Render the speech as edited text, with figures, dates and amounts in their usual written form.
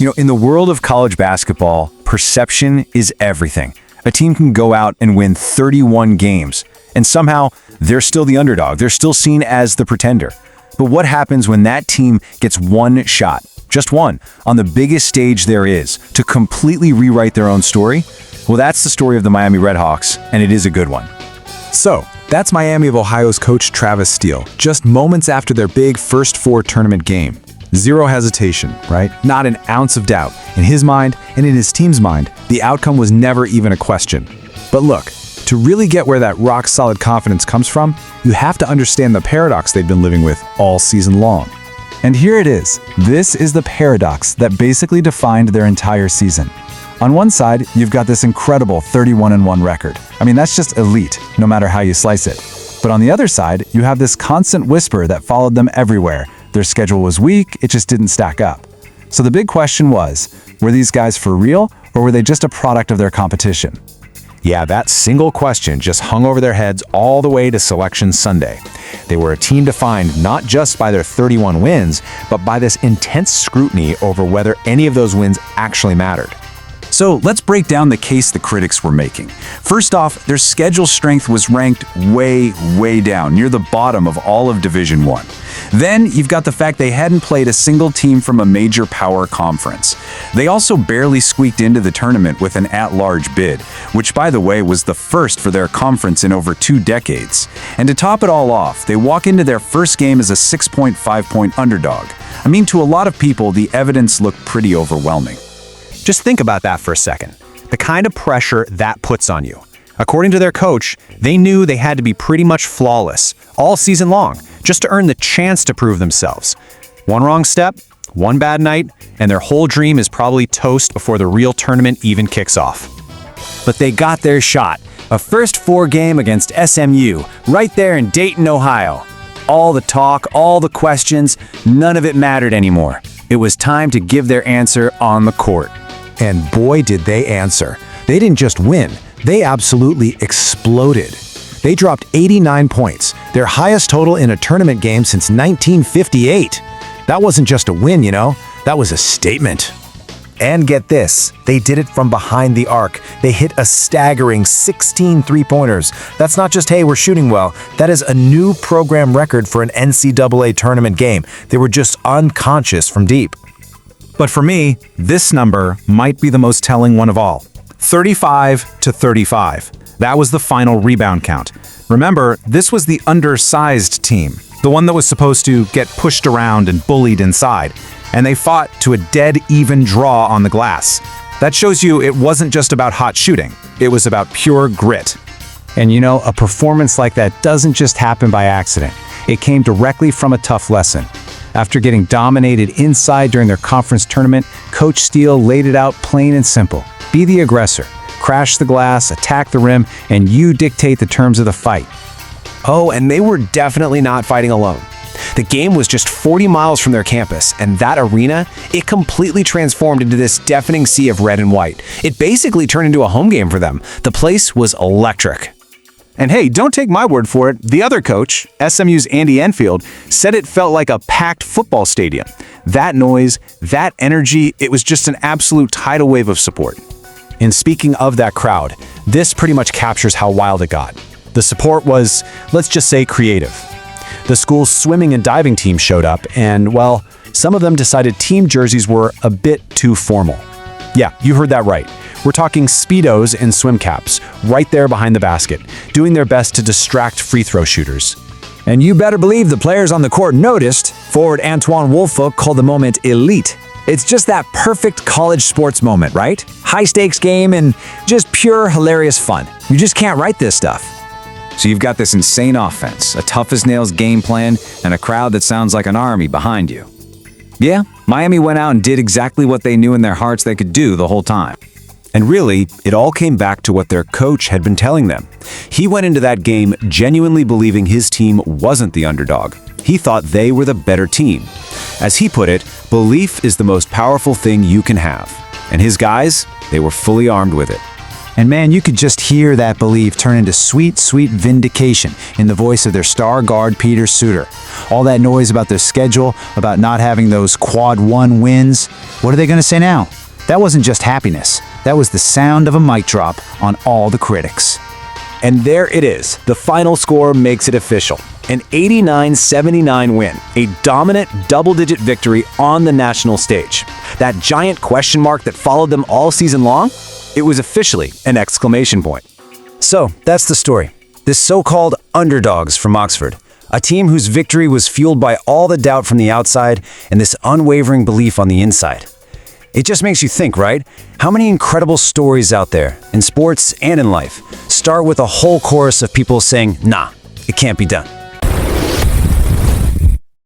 In the world of college basketball, perception is everything. A team can go out and win 31 games, and somehow they're still the underdog. They're still seen as the pretender. But what happens when that team gets one shot, just one, on the biggest stage there is, to completely rewrite their own story? Well, that's the story of the Miami RedHawks, and it is a good one. So, that's Miami of Ohio's coach Travis Steele, just moments after their big first four tournament game. Zero hesitation, right? Not an ounce of doubt. In his mind, and in his team's mind, the outcome was never even a question. But look, to really get where that rock-solid confidence comes from, you have to understand the paradox they've been living with all season long. And here it is. This is the paradox that basically defined their entire season. On one side, you've got this incredible 31-1 record. I mean, that's just elite, no matter how you slice it. But on the other side, you have this constant whisper that followed them everywhere. Their schedule was weak, it just didn't stack up. So the big question was, were these guys for real, or were they just a product of their competition? Yeah, that single question just hung over their heads all the way to Selection Sunday. They were a team defined not just by their 31 wins, but by this intense scrutiny over whether any of those wins actually mattered. So let's break down the case the critics were making. First off, their schedule strength was ranked way down, near the bottom of all of Division I. Then you've got the fact they hadn't played a single team from a major power conference. They also barely squeaked into the tournament with an at-large bid, which by the way was the first for their conference in over 2 decades. And to top it all off, they walk into their first game as a 6.5-point underdog. I mean, to a lot of people, the evidence looked pretty overwhelming. Just think about that for a second. The kind of pressure that puts on you. According to their coach, they knew they had to be pretty much flawless all season long just to earn the chance to prove themselves. One wrong step, one bad night, and their whole dream is probably toast before the real tournament even kicks off. But they got their shot. A first 4 game against SMU, right there in Dayton, Ohio. All the talk, all the questions, none of it mattered anymore. It was time to give their answer on the court. And boy, did they answer. They didn't just win, they absolutely exploded. They dropped 89 points, their highest total in a tournament game since 1958. That wasn't just a win, that was a statement. And get this, they did it from behind the arc. They hit a staggering 16 three-pointers. That's not just, hey, we're shooting well. That is a new program record for an NCAA tournament game. They were just unconscious from deep. But for me, this number might be the most telling one of all. 35-35. That was the final rebound count. Remember, this was the undersized team, the one that was supposed to get pushed around and bullied inside, and they fought to a dead even draw on the glass. That shows you it wasn't just about hot shooting, it was about pure grit. And a performance like that doesn't just happen by accident. It came directly from a tough lesson. After getting dominated inside during their conference tournament, Coach Steele laid it out plain and simple. Be the aggressor, crash the glass, attack the rim, and you dictate the terms of the fight. Oh, and they were definitely not fighting alone. The game was just 40 miles from their campus, and that arena, it completely transformed into this deafening sea of red and white. It basically turned into a home game for them. The place was electric. And hey, don't take my word for it. The other coach, SMU's Andy Enfield, said it felt like a packed football stadium. That noise, that energy, it was just an absolute tidal wave of support. And speaking of that crowd, this pretty much captures how wild it got. The support was, let's just say, creative. The school's swimming and diving team showed up, and, well, some of them decided team jerseys were a bit too formal. Yeah, you heard that right. We're talking Speedos and swim caps, right there behind the basket, doing their best to distract free throw shooters. And you better believe the players on the court noticed. Forward Antoine Woolfolk called the moment elite. It's just that perfect college sports moment, right? High-stakes game and just pure hilarious fun. You just can't write this stuff. So you've got this insane offense, a tough-as-nails game plan, and a crowd that sounds like an army behind you. Yeah, Miami went out and did exactly what they knew in their hearts they could do the whole time. And really, it all came back to what their coach had been telling them. He went into that game genuinely believing his team wasn't the underdog. He thought they were the better team. As he put it, belief is the most powerful thing you can have. And his guys, they were fully armed with it. And man, you could just hear that belief turn into sweet, sweet vindication in the voice of their star guard, Peter Suder. All that noise about their schedule, about not having those quad 1 wins, what are they going to say now? That wasn't just happiness. That was the sound of a mic drop on all the critics. And there it is. The final score makes it official. An 89-79 win, a dominant double-digit victory on the national stage. That giant question mark that followed them all season long? It was officially an exclamation point. So, that's the story. This so-called underdogs from Oxford, a team whose victory was fueled by all the doubt from the outside and this unwavering belief on the inside. It just makes you think, right? How many incredible stories out there, in sports and in life, start with a whole chorus of people saying, nah, it can't be done.